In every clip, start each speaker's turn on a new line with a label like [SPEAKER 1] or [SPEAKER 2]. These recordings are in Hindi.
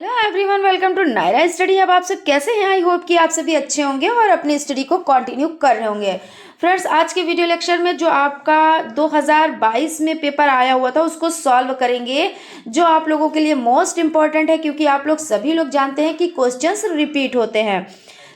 [SPEAKER 1] Hello everyone, welcome to Naira study. अब आप सब कैसे हैं? आई होप कि आप सभी अच्छे होंगे और अपनी स्टडी को कंटिन्यू कर रहे होंगे। फ्रेंड्स, आज के वीडियो लेक्चर में जो आपका 2022 में पेपर आया हुआ था उसको सॉल्व करेंगे, जो आप लोगों के लिए मोस्ट इम्पॉर्टेंट है, क्योंकि आप लोग सभी लोग जानते हैं कि क्वेश्चंस रिपीट होते हैं।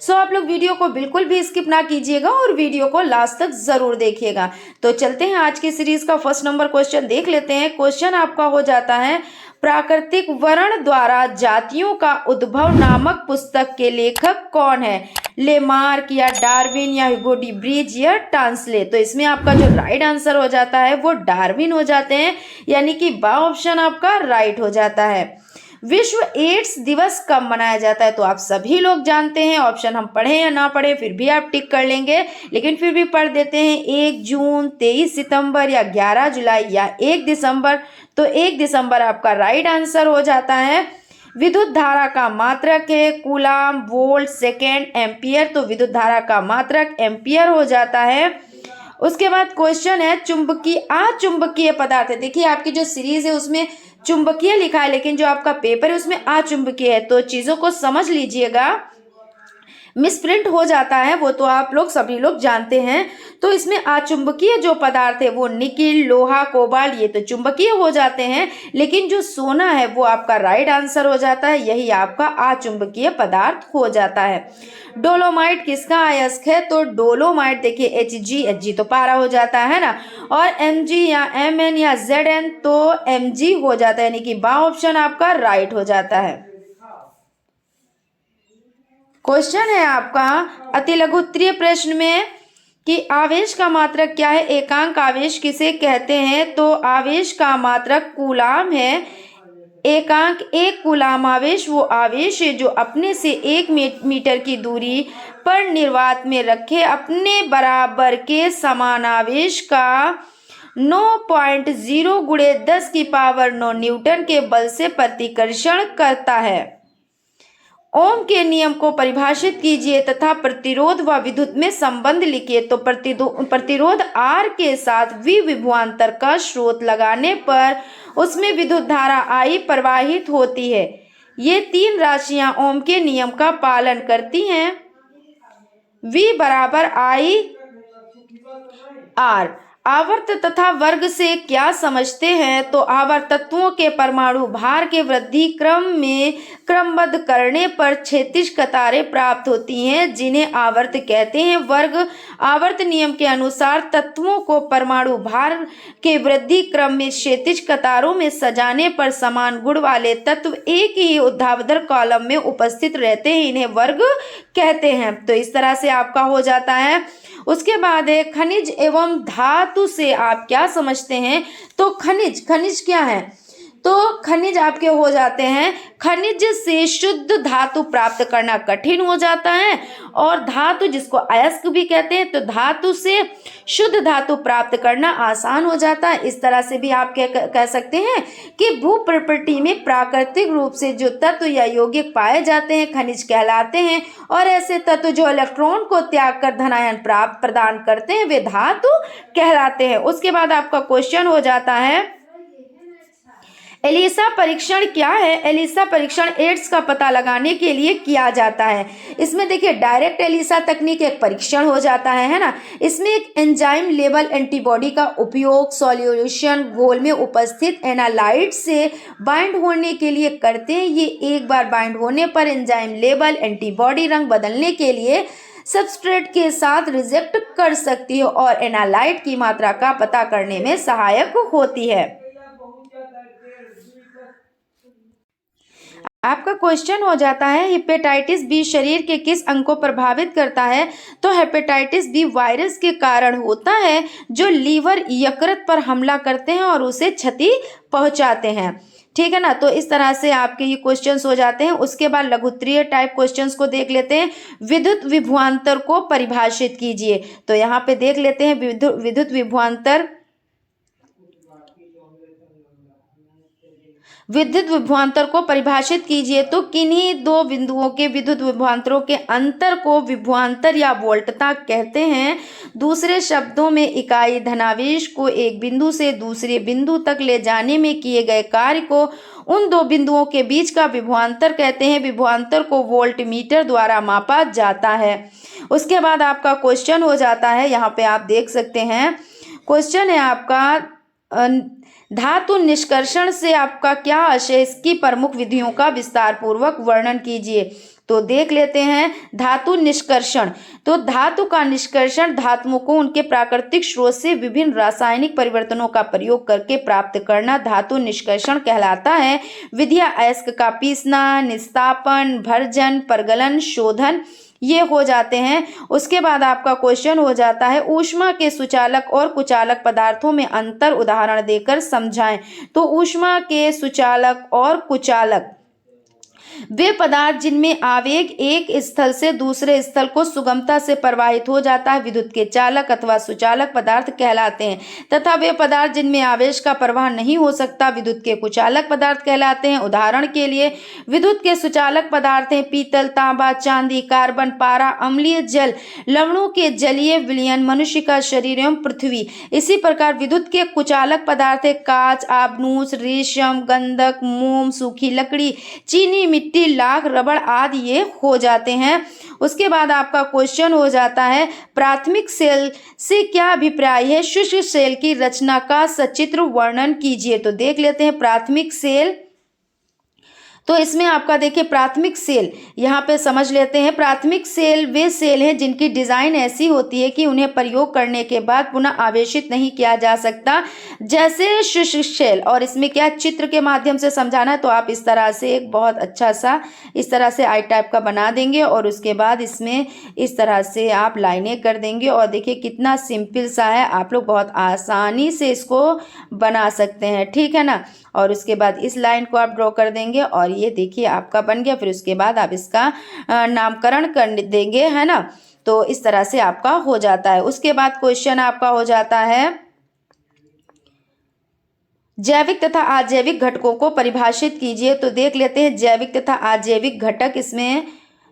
[SPEAKER 1] सो आप लोग वीडियो को बिल्कुल भी स्किप ना कीजिएगा और वीडियो को लास्ट तक जरूर देखिएगा। तो चलते हैं आज की सीरीज का फर्स्ट नंबर क्वेश्चन देख लेते हैं। क्वेश्चन आपका हो जाता है, प्राकृतिक वर्ण द्वारा जातियों का उद्भव नामक पुस्तक के लेखक कौन है? लेमार्क या डार्विन या ह्यूगो डी ब्रिज या टांसले? तो इसमें आपका जो राइट आंसर हो जाता है वो डार्विन हो जाते हैं, यानी कि बा ऑप्शन आपका राइट हो जाता है। विश्व एड्स दिवस कब मनाया जाता है? तो आप सभी लोग जानते हैं, ऑप्शन हम पढ़े या ना पढ़े फिर भी आप टिक कर लेंगे, लेकिन फिर भी पढ़ देते हैं। 1 जून, 23 सितंबर या 11 जुलाई या 1 दिसंबर? तो 1 दिसंबर आपका राइट आंसर हो जाता है। विद्युत धारा का मात्रक है कूलाम, वोल्ट, सेकेंड, एम्पियर। तो विद्युत धारा का मात्रक एम्पियर हो जाता है। उसके बाद क्वेश्चन है, चुंबकीय अचुंबकीय पदार्थ है। देखिए आपकी जो सीरीज है उसमें चुंबकीय लिखा है, लेकिन जो आपका पेपर है उसमें अचुंबकीय है, तो चीजों को समझ लीजिएगा। मिसप्रिंट हो जाता है वो तो आप लोग सभी लोग जानते हैं। तो इसमें अचुंबकीय जो पदार्थ है वो निकिल, लोहा, कोबाल्ट, ये तो चुंबकीय हो जाते हैं, लेकिन जो सोना है वो आपका राइट आंसर हो जाता है, यही आपका अचुंबकीय पदार्थ हो जाता है। डोलोमाइट किसका अयस्क है? तो डोलोमाइट देखिए Hg तो पारा हो जाता है ना, और Mg या Mn या Zn तो Mg हो जाता है, यानी कि बा ऑप्शन आपका राइट हो जाता है। क्वेश्चन है आपका अति लघु उत्तरीय प्रश्न में कि आवेश का मात्रक क्या है? एकांक आवेश किसे कहते हैं? तो आवेश का मात्रक कूलाम है। एकांक एक कूलाम आवेश वो आवेश है जो अपने से 1 मीटर की दूरी पर निर्वात में रखे अपने बराबर के समान आवेश का 9.0 गुणे 10 की पावर 9 न्यूटन के बल से प्रतिकर्षण करता है। ओम के नियम को परिभाषित कीजिए तथा प्रतिरोध व विद्युत में संबंध लिखिए। तो प्रतिरोध R के साथ V विभवांतर का स्रोत लगाने पर उसमें विद्युत धारा I प्रवाहित होती है। ये 3 राशियां ओम के नियम का पालन करती हैं। V बराबर I R। आवर्त तथा वर्ग से क्या समझते हैं? तो आवर्त तत्वों के परमाणु भार के वृद्धि क्रम में क्रमबद्ध करने पर क्षैतिज कतारें प्राप्त होती हैं, जिन्हें आवर्त कहते हैं। वर्ग आवर्त नियम के अनुसार तत्वों को परमाणु भार के वृद्धि क्रम में क्षैतिज कतारों में सजाने पर समान गुण वाले तत्व एक ही ऊर्ध्वाधर कॉलम में उपस्थित रहते हैं, इन्हें वर्ग कहते हैं। तो इस तरह से आपका हो जाता है। उसके बाद है खनिज एवं धातु से आप क्या समझते हैं? तो खनिज क्या है? तो खनिज आपके हो जाते हैं, खनिज से शुद्ध धातु प्राप्त करना कठिन हो जाता है, और धातु जिसको अयस्क भी कहते हैं, तो धातु से शुद्ध धातु प्राप्त करना आसान हो जाता है। इस तरह से भी आप कह सकते हैं कि भू प्रकृति में प्राकृतिक रूप से जो तत्व या यौगिक पाए जाते हैं खनिज कहलाते हैं, और ऐसे तत्व जो इलेक्ट्रॉन को त्याग कर धनायन प्रदान करते हैं वे धातु कहलाते हैं। उसके बाद आपका क्वेश्चन हो जाता है, एलिसा परीक्षण क्या है? एलिसा परीक्षण एड्स का पता लगाने के लिए किया जाता है। इसमें देखिए डायरेक्ट एलिसा तकनीक एक परीक्षण हो जाता है ना। इसमें एक एंजाइम लेबल एंटीबॉडी का उपयोग सॉल्यूशन घोल में उपस्थित एनालाइट से बाइंड होने के लिए करते हैं। ये एक बार बाइंड होने पर एंजाइम लेबल एंटीबॉडी रंग बदलने के लिए सबस्ट्रेट के साथ रिजेक्ट कर सकती है और एनालाइट की मात्रा का पता करने में सहायक होती है। आपका क्वेश्चन हो जाता है, हेपेटाइटिस बी शरीर के किस अंग को प्रभावित करता है? तो हेपेटाइटिस बी वायरस के कारण होता है जो लीवर यकृत पर हमला करते हैं और उसे क्षति पहुंचाते हैं। ठीक है ना। तो इस तरह से आपके ये क्वेश्चंस हो जाते हैं। उसके बाद लघुत्तरीय टाइप क्वेश्चंस को देख लेते हैं। विद्युत विभवांतर को परिभाषित कीजिए। तो यहाँ पे देख लेते हैं विद्युत विभवांतर। विद्युत विभवांतर को परिभाषित कीजिए। तो किन्हीं दो बिंदुओं के विद्युत विभवांतरों के अंतर को विभवांतर या वोल्टता कहते हैं। दूसरे शब्दों में इकाई धनावेश को एक बिंदु से दूसरे बिंदु तक ले जाने में किए गए कार्य को उन दो बिंदुओं के बीच का विभवांतर कहते हैं। विभवांतर को वोल्टमीटर द्वारा मापा जाता है। उसके बाद आपका क्वेश्चन हो जाता है, यहाँ पे आप देख सकते हैं क्वेश्चन है आपका धातु निष्कर्षण से आपका क्या आशय, इसकी प्रमुख विधियों का विस्तार पूर्वक वर्णन कीजिए। तो देख लेते हैं धातु निष्कर्षण। तो धातु का निष्कर्षण धातुओं को उनके प्राकृतिक स्रोत से विभिन्न रासायनिक परिवर्तनों का प्रयोग करके प्राप्त करना धातु निष्कर्षण कहलाता है। विधियां अयस्क का पीसना, निस्तापन, भर्जन, परगलन, शोधन ये हो जाते हैं। उसके बाद आपका क्वेश्चन हो जाता है ऊष्मा के सुचालक और कुचालक पदार्थों में अंतर उदाहरण देकर समझाएं। तो ऊष्मा के सुचालक और कुचालक वे पदार्थ जिनमें आवेग एक स्थल से दूसरे स्थल को सुगमता से प्रवाहित हो जाता है विद्युत के चालक अथवा सुचालक पदार्थ कहलाते हैं, तथा वे पदार्थ जिनमें आवेश का प्रवाह नहीं हो सकता विद्युत के कुचालक पदार्थ कहलाते हैं। उदाहरण के लिए विद्युत के सुचालक पदार्थ हैं पीतल, तांबा, चांदी, कार्बन, पारा, अम्लीय जल, लवणों के जलीय विलयन, मनुष्य का शरीर एवं पृथ्वी। इसी प्रकार विद्युत के कुचालक पदार्थ है कांच, आबनूस, रेशम, गंधक, मोम, सूखी लकड़ी, चीनी, मिट्टी, लाख, रबड़ आदि ये हो जाते हैं। उसके बाद आपका क्वेश्चन हो जाता है प्राथमिक सेल से क्या अभिप्राय है, शुष्क सेल की रचना का सचित्र वर्णन कीजिए। तो देख लेते हैं प्राथमिक सेल। तो इसमें आपका देखिए प्राथमिक सेल यहाँ पे समझ लेते हैं। प्राथमिक सेल वे सेल हैं जिनकी डिजाइन ऐसी होती है कि उन्हें प्रयोग करने के बाद पुनः आवेशित नहीं किया जा सकता, जैसे शुष्क सेल। और इसमें क्या चित्र के माध्यम से समझाना है, तो आप इस तरह से एक बहुत अच्छा सा इस तरह से आई टाइप का बना देंगे और उसके बाद इसमें इस तरह से आप लाइनें कर देंगे। और देखिए कितना सिंपल सा है, आप लोग बहुत आसानी से इसको बना सकते हैं, ठीक है ना। और उसके बाद इस लाइन को आप ड्रॉ कर देंगे और ये देखिए आपका बन गया। फिर उसके बाद आप इसका नामकरण कर देंगे, है ना। तो इस तरह से आपका हो जाता है। उसके बाद क्वेश्चन आपका हो जाता है जैविक तथा अजैविक घटकों को परिभाषित कीजिए। तो देख लेते हैं जैविक तथा अजैविक घटक। इसमें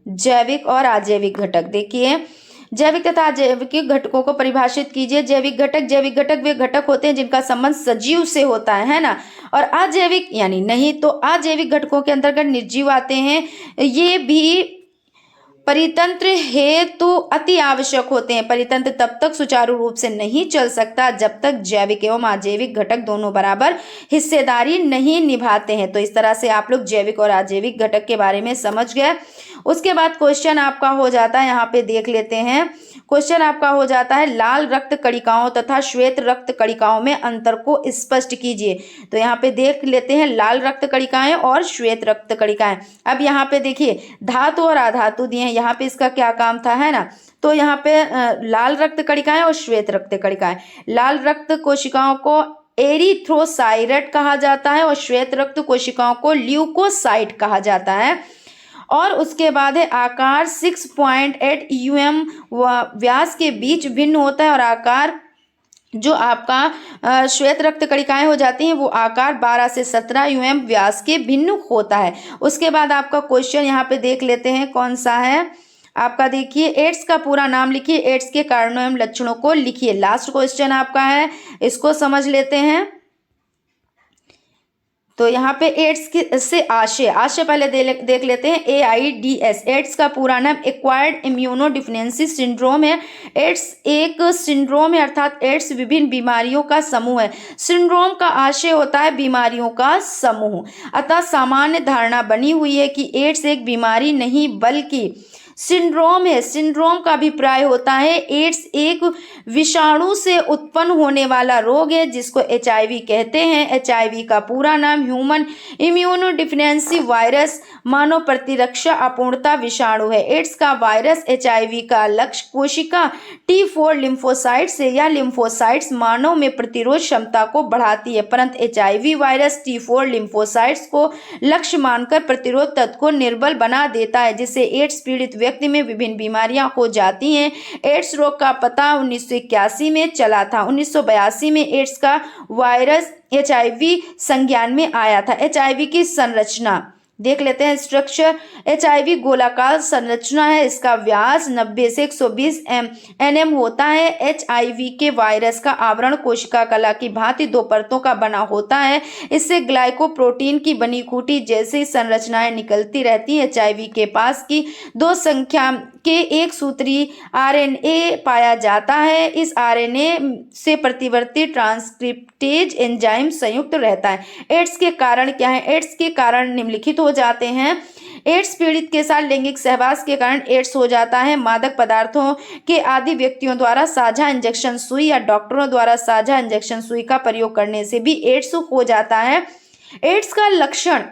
[SPEAKER 1] जैविक और अजैविक घटक देखिए जैविक तथा अजैविक घटकों को परिभाषित कीजिए। जैविक घटक वे घटक होते हैं जिनका संबंध सजीव से होता है ना। और अजैविक यानी नहीं। तो अजैविक घटकों के अंतर्गत निर्जीव आते हैं। ये भी परितंत्र हेतु अति आवश्यक होते हैं। परितंत्र तब तक सुचारू रूप से नहीं चल सकता जब तक जैविक एवं अजैविक घटक दोनों बराबर हिस्सेदारी नहीं निभाते हैं। तो इस तरह से आप लोग जैविक और अजैविक घटक के बारे में समझ गए। उसके बाद क्वेश्चन आपका हो जाता है, यहाँ पे देख लेते हैं क्वेश्चन आपका हो जाता है लाल रक्त कणिकाओं तथा श्वेत रक्त कणिकाओं में अंतर को स्पष्ट कीजिए। तो यहाँ पे देख लेते हैं लाल रक्त कणिकाएं और श्वेत रक्त कणिकाएं। अब यहाँ पे देखिए धातु और अधातु दिए हैं, यहाँ पे इसका क्या काम था, है ना। तो यहाँ पे लाल रक्त कणिकाएं और श्वेत रक्त कणिकाएं। लाल रक्त कोशिकाओं को एरिथ्रोसाइट कहा जाता है और श्वेत रक्त कोशिकाओं को ल्यूकोसाइट कहा जाता है। और उसके बाद है आकार 6.8 UM व्यास के बीच भिन्न होता है और आकार जो आपका श्वेत रक्त कणिकाएं हो जाती हैं वो आकार 12 से 17 UM व्यास के भिन्न होता है। उसके बाद आपका क्वेश्चन यहाँ पे देख लेते हैं कौन सा है आपका। देखिए एड्स का पूरा नाम लिखिए, एड्स के कारणों एवं लक्षणों को लिखिए। लास्ट क्वेश्चन आपका है, इसको समझ लेते हैं। तो यहाँ पे एड्स से आशय पहले देख लेते हैं। AIDS एड्स का पूरा नाम एक्वायर्ड इम्यूनोडिफिशियेंसी सिंड्रोम है। एड्स एक सिंड्रोम है, अर्थात एड्स विभिन्न बीमारियों का समूह है। सिंड्रोम का आशय होता है बीमारियों का समूह। अतः सामान्य धारणा बनी हुई है कि एड्स एक बीमारी नहीं बल्कि सिंड्रोम है। सिंड्रोम का अभिप्राय होता है एड्स एक विषाणु से उत्पन्न होने वाला रोग है जिसको HIV कहते हैं। HIV का पूरा नाम ह्यूमन इम्यूनोडिफिशियेंसी वायरस मानव प्रतिरक्षा अपूर्णता विषाणु है। एड्स का वायरस HIV का लक्ष्य कोशिका T4 लिम्फोसाइट से या लिम्फोसाइट्स मानव में प्रतिरोध क्षमता को बढ़ाती है, परंतु HIV वायरस T4 लिम्फोसाइट्स को लक्ष्य मानकर प्रतिरोध तत्व को निर्बल बना देता है, जिससे एड्स पीड़ित व्यक्ति में विभिन्न बीमारियां हो जाती हैं। एड्स रोग का पता 1981 में चला था। 1982 में एड्स का वायरस HIV संज्ञान में आया था। HIV की संरचना देख लेते हैं स्ट्रक्चर। HIV गोलाकार संरचना है, इसका व्यास 90 से 120 nm होता है। HIV के वायरस का आवरण कोशिका कला की भांति दो परतों का बना होता है। इससे ग्लाइकोप्रोटीन की बनी खूंटी जैसी संरचनाएं निकलती रहती हैं। HIV के पास की दो संख्या के एक सूत्री RNA पाया जाता है। इस RNA से प्रतिवर्ती ट्रांसक्रिप्टेज एंजाइम संयुक्त रहता है। एड्स के कारण क्या है? एड्स के कारण निम्नलिखित हो जाते हैं। एड्स पीड़ित के साथ लैंगिक सहवास के कारण एड्स हो जाता है। मादक पदार्थों के आदि व्यक्तियों द्वारा साझा इंजेक्शन सुई या डॉक्टरों द्वारा साझा इंजेक्शन सुई का प्रयोग करने से भी एड्स हो जाता है। एड्स का लक्षण,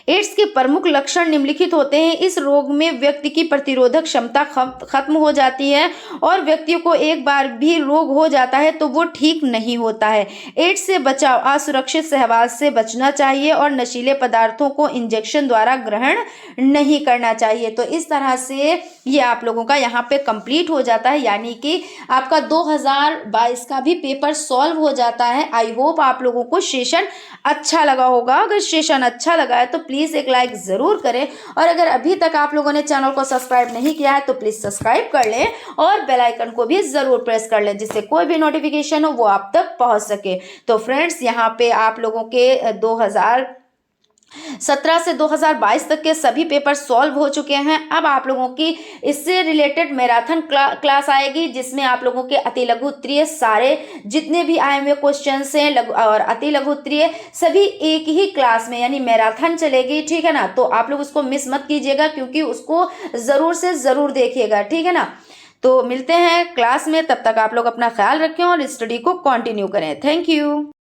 [SPEAKER 1] एड्स के प्रमुख लक्षण निम्नलिखित होते हैं। इस रोग में व्यक्ति की प्रतिरोधक क्षमता खत्म हो जाती है और व्यक्ति को एक बार भी रोग हो जाता है तो वो ठीक नहीं होता है। एड्स से बचाव, असुरक्षित सहवास से बचना चाहिए और नशीले पदार्थों को इंजेक्शन द्वारा ग्रहण नहीं करना चाहिए। तो इस तरह से ये आप लोगों का यहाँ पे कंप्लीट हो जाता है, यानी कि आपका 2022 का भी पेपर सॉल्व हो जाता है। आई होप आप लोगों को सेशन अच्छा लगा होगा। अगर सेशन अच्छा लगा है तो प्लीज़ एक लाइक ज़रूर करें और अगर अभी तक आप लोगों ने चैनल को सब्सक्राइब नहीं किया है तो प्लीज़ सब्सक्राइब कर लें और बेल आइकन को भी ज़रूर प्रेस कर लें, जिससे कोई भी नोटिफिकेशन हो वो आप तक पहुंच सके। तो फ्रेंड्स, यहाँ पे आप लोगों के 2017 से 2022 तक के सभी पेपर सॉल्व हो चुके हैं। अब आप लोगों की इससे रिलेटेड मैराथन क्लास आएगी, जिसमें आप लोगों के अति लघु उत्तरीय सारे जितने भी आए हुए क्वेश्चंस हैं और अति लघु उत्तरीय सभी एक ही क्लास में यानी मैराथन चलेगी, ठीक है ना। तो आप लोग उसको मिस मत कीजिएगा, क्योंकि उसको ज़रूर से ज़रूर देखिएगा, ठीक है ना। तो मिलते हैं क्लास में, तब तक आप लोग अपना ख्याल रखें और स्टडी को कंटिन्यू करें। Thank you.